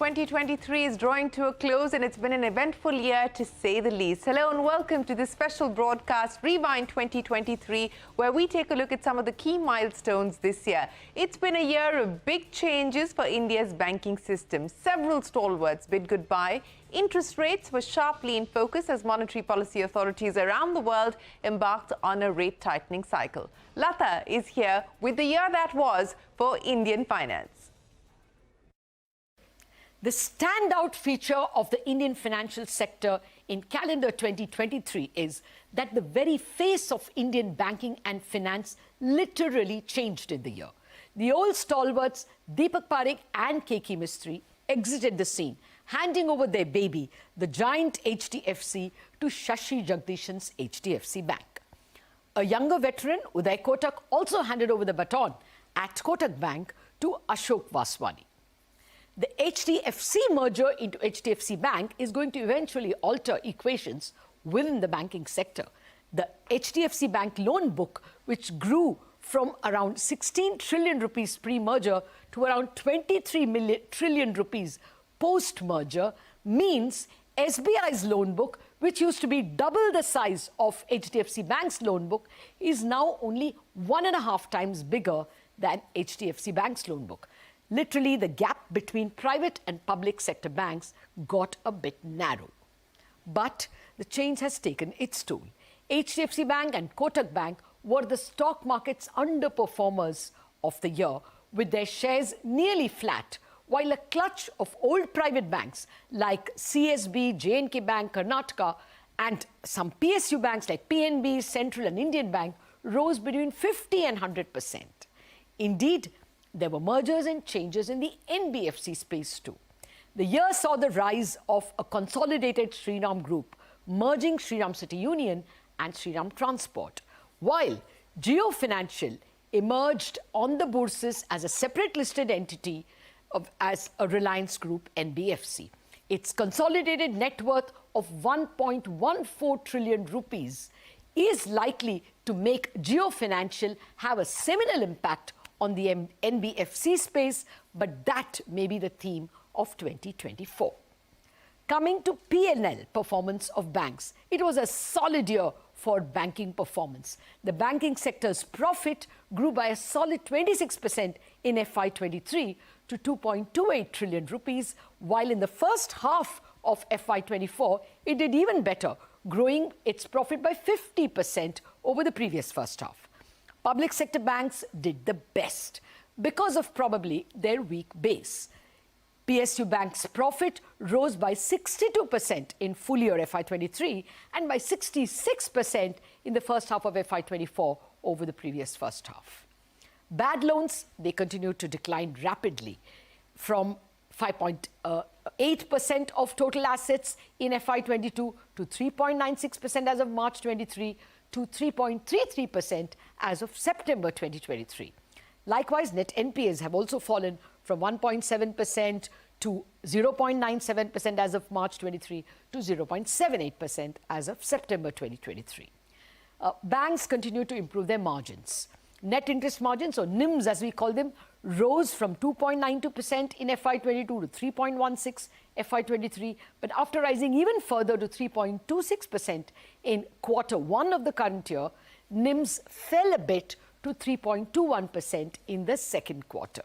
2023 is drawing to a close and it's been an eventful year to say the least. Hello and welcome to this special broadcast, Rewind 2023, where we take a look at some of the key milestones this year. It's been a year of big changes for India's banking system. Several stalwarts bid goodbye. Interest rates were sharply in focus as monetary policy authorities around the world embarked on a rate tightening cycle. Lata is here with the year that was for Indian finance. The standout feature of the Indian financial sector in calendar 2023 is that the very face of Indian banking and finance literally changed in the year. The old stalwarts Deepak Parekh and Keki Mistry exited the scene, handing over their baby, the giant HDFC, to Shashi Jagdishan's HDFC Bank. A younger veteran, Uday Kotak, also handed over the baton at Kotak Bank to Ashok Vaswani. The HDFC merger into HDFC Bank is going to eventually alter equations within the banking sector. The HDFC Bank loan book, which grew from around 16 trillion rupees pre-merger to around 23 trillion rupees post-merger, means SBI's loan book, which used to be double the size of HDFC Bank's loan book, is now only 1.5 times bigger than HDFC Bank's loan book. Literally, the gap between private and public sector banks got a bit narrow. But the change has taken its toll. HDFC Bank and Kotak Bank were the stock market's underperformers of the year, with their shares nearly flat, while a clutch of old private banks like CSB, J&K Bank, Karnataka, and some PSU banks like PNB, Central and Indian Bank rose between 50 and 100%. Indeed, there were mergers and changes in the NBFC space too. The year saw the rise of a consolidated Shriram Group, merging Shriram City Union and Shriram Transport, while Jio Financial emerged on the bourses as a separate listed entity as a Reliance Group NBFC. Its consolidated net worth of 1.14 trillion rupees is likely to make Jio Financial have a seminal impact on the NBFC space, but that may be the theme of 2024. Coming to P&L performance of banks, it was a solid year for banking performance. The banking sector's profit grew by a solid 26% in FY23 to 2.28 trillion rupees, while in the first half of FY24, it did even better, growing its profit by 50% over the previous first half. Public sector banks did the best because of probably their weak base. PSU Bank's profit rose by 62% in full year FY23 and by 66% in the first half of FY24 over the previous first half. Bad loans, they continued to decline rapidly from 5.8% of total assets in FY22 to 3.96% as of March 23 to 3.33% as of September 2023. Likewise, net NPAs have also fallen from 1.7% to 0.97% as of March 23 to 0.78% as of September 2023. Banks continue to improve their margins. Net interest margins, or NIMs as we call them, rose from 2.92% in FY22 to 3.16% FY23, but after rising even further to 3.26% in Q1 of the current year, NIMs fell a bit to 3.21% in the second quarter.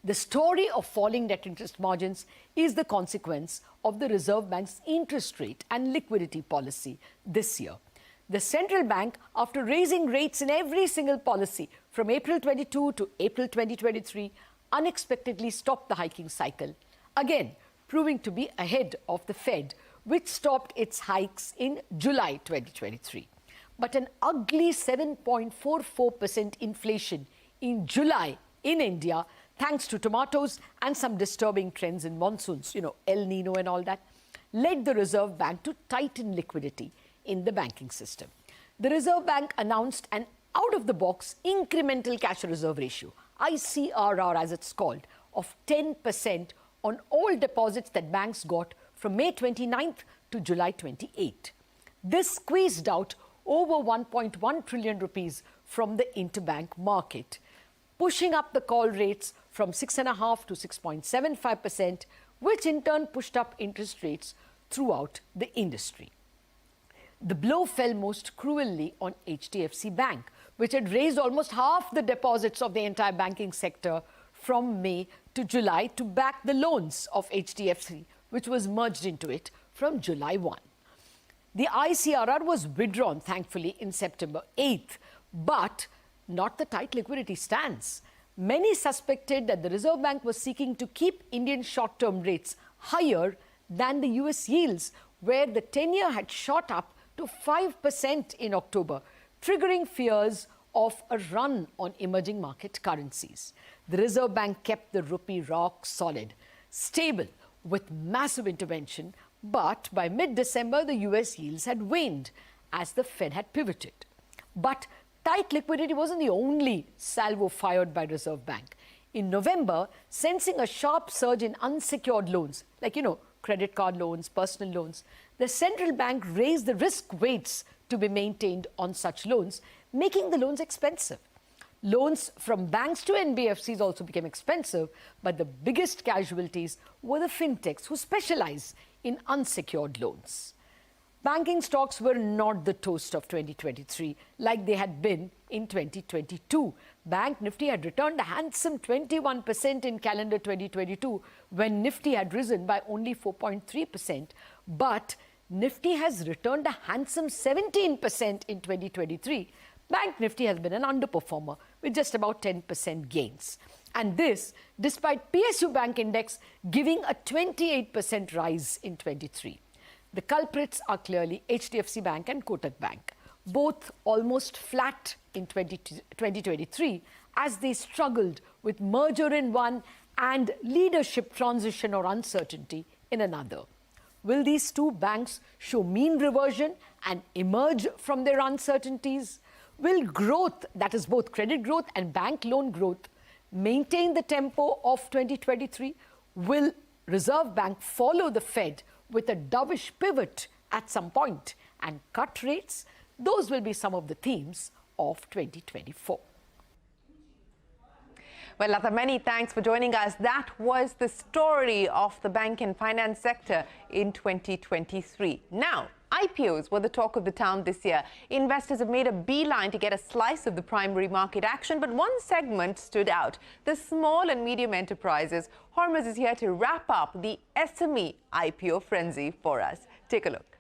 The story of falling net interest margins is the consequence of the Reserve Bank's interest rate and liquidity policy this year. The central bank, after raising rates in every single policy from April 22 to April 2023, unexpectedly stopped the hiking cycle, again proving to be ahead of the Fed, which stopped its hikes in July 2023. But an ugly 7.44% inflation in July in India, thanks to tomatoes and some disturbing trends in monsoons, El Nino and all that, led the Reserve Bank to tighten liquidity in the banking system. The Reserve Bank announced an out-of-the-box incremental cash reserve ratio, ICRR as it's called, of 10% on all deposits that banks got from May 29th to July 28. This squeezed out over 1.1 trillion rupees from the interbank market, pushing up the call rates from 6.5% to 6.75%, which in turn pushed up interest rates throughout the industry. The blow fell most cruelly on HDFC Bank, which had raised almost half the deposits of the entire banking sector from May to July to back the loans of HDFC, which was merged into it from July 1. The ICRR was withdrawn, thankfully, in September 8th, but not the tight liquidity stance. Many suspected that the Reserve Bank was seeking to keep Indian short-term rates higher than the US yields, where the 10-year had shot up to 5% in October, triggering fears of a run on emerging market currencies. The Reserve Bank kept the rupee rock solid, stable with massive intervention, but by mid-December, the US yields had waned as the Fed had pivoted. But tight liquidity wasn't the only salvo fired by Reserve Bank. In November, sensing a sharp surge in unsecured loans, like, credit card loans, personal loans, the central bank raised the risk weights to be maintained on such loans, making the loans expensive. Loans from banks to NBFCs also became expensive, but the biggest casualties were the fintechs who specialize in unsecured loans. Banking stocks were not the toast of 2023 like they had been in 2022. Bank Nifty had returned a handsome 21% in calendar 2022 when Nifty had risen by only 4.3%. But Nifty has returned a handsome 17% in 2023. Bank Nifty has been an underperformer with just about 10% gains. And this despite PSU Bank Index giving a 28% rise in 23. The culprits are clearly HDFC Bank and Kotak Bank, both almost flat in 2023 as they struggled with merger in one and leadership transition or uncertainty in another. Will these two banks show mean reversion and emerge from their uncertainties? Will growth, that is both credit growth and bank loan growth, maintain the tempo of 2023? Will Reserve Bank follow the Fed with a dovish pivot at some point and cut rates? Those will be some of the themes of 2024. Well, Lata, many thanks for joining us. That was the story of the bank and finance sector in 2023. Now, IPOs were the talk of the town this year. Investors have made a beeline to get a slice of the primary market action, but one segment stood out: the small and medium enterprises. Hormuz is here to wrap up the SME IPO frenzy for us. Take a look.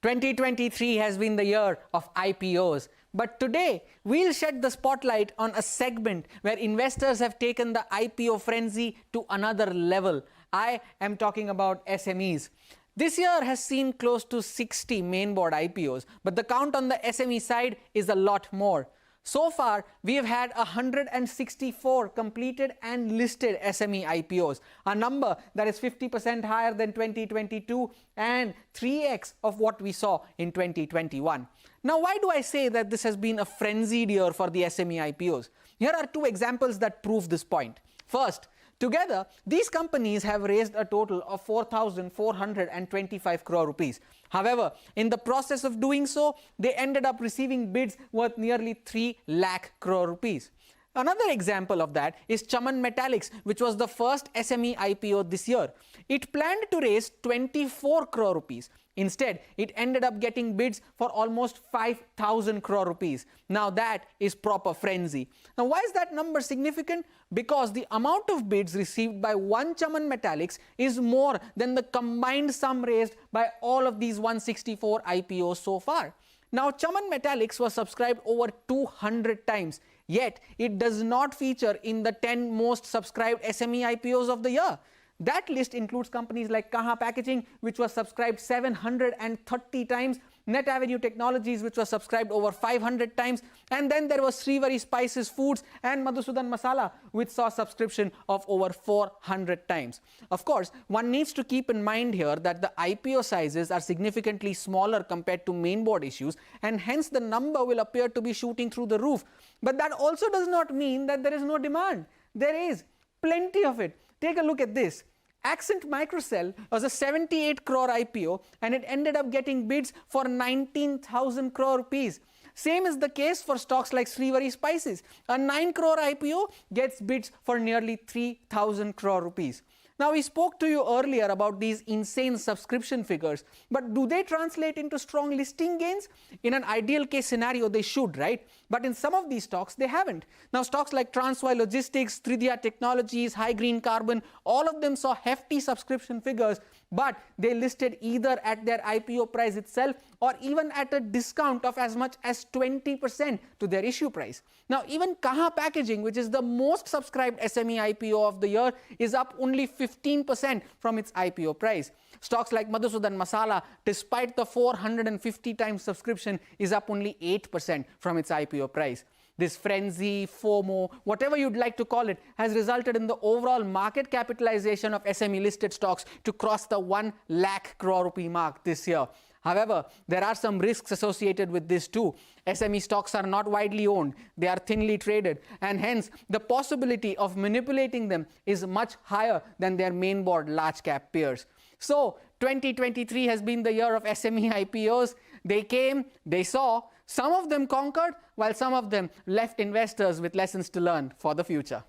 2023 has been the year of IPOs, but today we'll shed the spotlight on a segment where investors have taken the IPO frenzy to another level. I am talking about SMEs. This year has seen close to 60 main board IPOs, but the count on the SME side is a lot more. So far, we have had 164 completed and listed SME IPOs, a number that is 50% higher than 2022 and 3x of what we saw in 2021. Now, why do I say that this has been a frenzied year for the SME IPOs? Here are two examples that prove this point. First, together, these companies have raised a total of 4,425 crore rupees. However, in the process of doing so, they ended up receiving bids worth nearly 3 lakh crore rupees. Another example of that is Chaman Metallics, which was the first SME IPO this year. It planned to raise 24 crore rupees. Instead, it ended up getting bids for almost 5,000 crore rupees. Now that is proper frenzy. Now why is that number significant? Because the amount of bids received by one Chaman Metallics is more than the combined sum raised by all of these 164 IPOs so far. Now Chaman Metallics was subscribed over 200 times, yet it does not feature in the 10 most subscribed SME IPOs of the year. That list includes companies like Kaha Packaging, which was subscribed 730 times, Net Avenue Technologies, which was subscribed over 500 times, and then there was Srivari Spices Foods and Madhusudan Masala, which saw subscription of over 400 times. Of course, one needs to keep in mind here that the IPO sizes are significantly smaller compared to main board issues, and hence the number will appear to be shooting through the roof. But that also does not mean that there is no demand. There is plenty of it. Take a look at this. Accent Microcell was a 78 crore IPO and it ended up getting bids for 19,000 crore rupees. Same is the case for stocks like Srivari Spices. A 9 crore IPO gets bids for nearly 3,000 crore rupees. Now, we spoke to you earlier about these insane subscription figures, but do they translate into strong listing gains? In an ideal case scenario, they should, right? But in some of these stocks, they haven't. Now, stocks like Transway Logistics, 3D Technologies, High Green Carbon, all of them saw hefty subscription figures, but they listed either at their IPO price itself or even at a discount of as much as 20% to their issue price. Now, even Kaha Packaging, which is the most subscribed SME IPO of the year, is up only 15% from its IPO price. Stocks like Madhusudan Masala, despite the 450 times subscription, is up only 8% from its IPO price. This frenzy, FOMO, whatever you'd like to call it, has resulted in the overall market capitalization of SME listed stocks to cross the 1 lakh crore rupee mark this year. However, there are some risks associated with this too. SME stocks are not widely owned, they are thinly traded, and hence the possibility of manipulating them is much higher than their mainboard large cap peers. So 2023 has been the year of SME IPOs. They came, they saw, some of them conquered, while some of them left investors with lessons to learn for the future.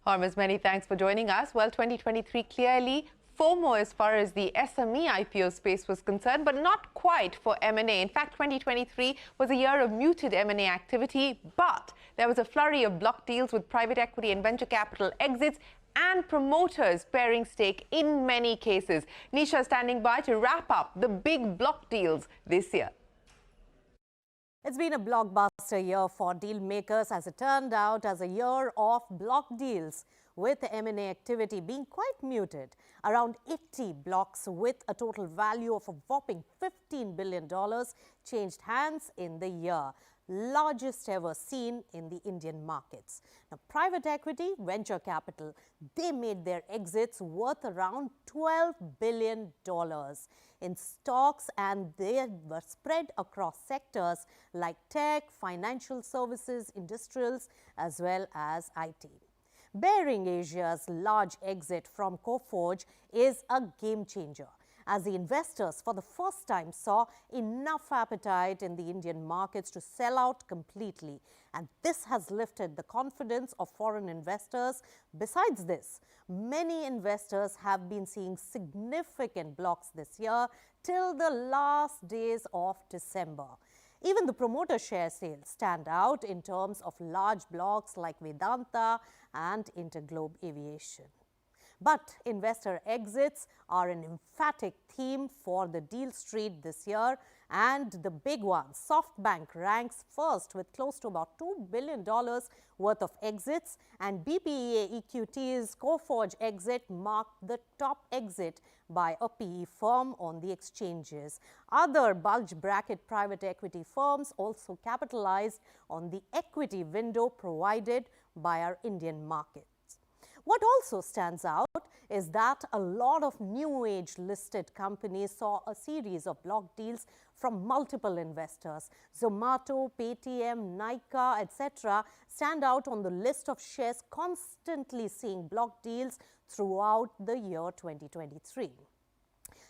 Hormuz, many thanks for joining us. Well, 2023 clearly FOMO as far as the SME IPO space was concerned, but not quite for M&A. In fact, 2023 was a year of muted M&A activity, but there was a flurry of block deals with private equity and venture capital exits and promoters paring stake in many cases. Nisha standing by to wrap up the big block deals this year. It's been a blockbuster year for deal makers as it turned out as a year of block deals, with M&A activity being quite muted. Around 80 blocks with a total value of a whopping $15 billion changed hands in the year, largest ever seen in the Indian markets. Now, private equity, venture capital, they made their exits worth around $12 billion in stocks, and they were spread across sectors like tech, financial services, industrials, as well as IT. Baring Asia's large exit from Coforge is a game changer, as the investors for the first time saw enough appetite in the Indian markets to sell out completely. And this has lifted the confidence of foreign investors. Besides this, many investors have been seeing significant blocks this year till the last days of December. Even the promoter share sales stand out in terms of large blocks like Vedanta and Interglobe Aviation. But investor exits are an emphatic theme for the deal street this year, and the big one, SoftBank, ranks first with close to about $2 billion worth of exits, and BPEA EQT's Coforge exit marked the top exit by a PE firm on the exchanges. Other bulge bracket private equity firms also capitalized on the equity window provided by our Indian market. What also stands out is that a lot of new age listed companies saw a series of block deals from multiple investors. Zomato, Paytm, Nykaa, etc. stand out on the list of shares constantly seeing block deals throughout the year 2023.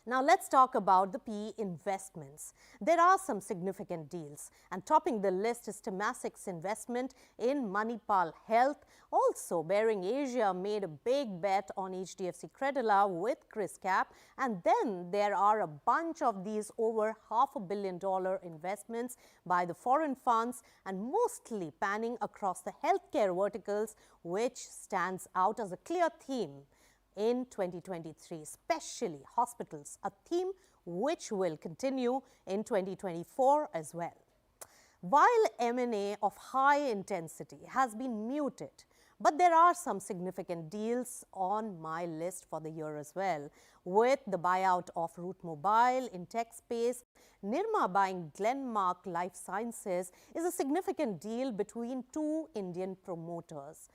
Now, let's talk about the PE investments. There are some significant deals, and topping the list is Temasek's investment in Manipal Health. Also, Baring Asia made a big bet on HDFC Credila with ChrysCap, and then there are a bunch of these over $500 million investments by the foreign funds, and mostly panning across the healthcare verticals, which stands out as a clear theme in 2023, especially hospitals, a theme which will continue in 2024 as well. While M&A of high intensity has been muted, but there are some significant deals on my list for the year as well, with the buyout of Route Mobile in tech space. Nirma buying Glenmark Life Sciences is a significant deal between two Indian promoters.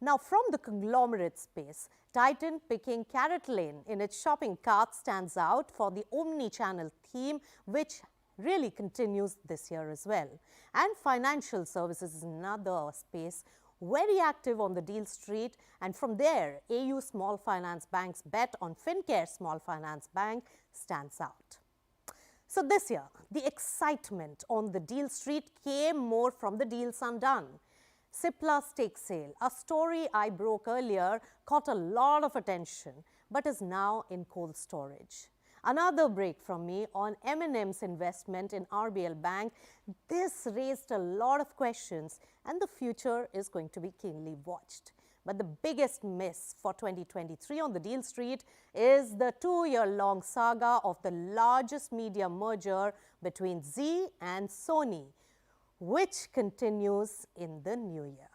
Now, from the conglomerate space, Titan picking Carrot Lane in its shopping cart stands out for the omni-channel theme, which really continues this year as well. And financial services is another space very active on the deal street, and from there, AU Small Finance Bank's bet on FinCare Small Finance Bank stands out. So this year, the excitement on the deal street came more from the deals undone. Cipla stake sale, a story I broke earlier, caught a lot of attention, but is now in cold storage. Another break from me on M&M's investment in RBL Bank. This raised a lot of questions, and the future is going to be keenly watched. But the biggest miss for 2023 on the deal street is the 2-year-long saga of the largest media merger between Zee and Sony, which continues in the new year.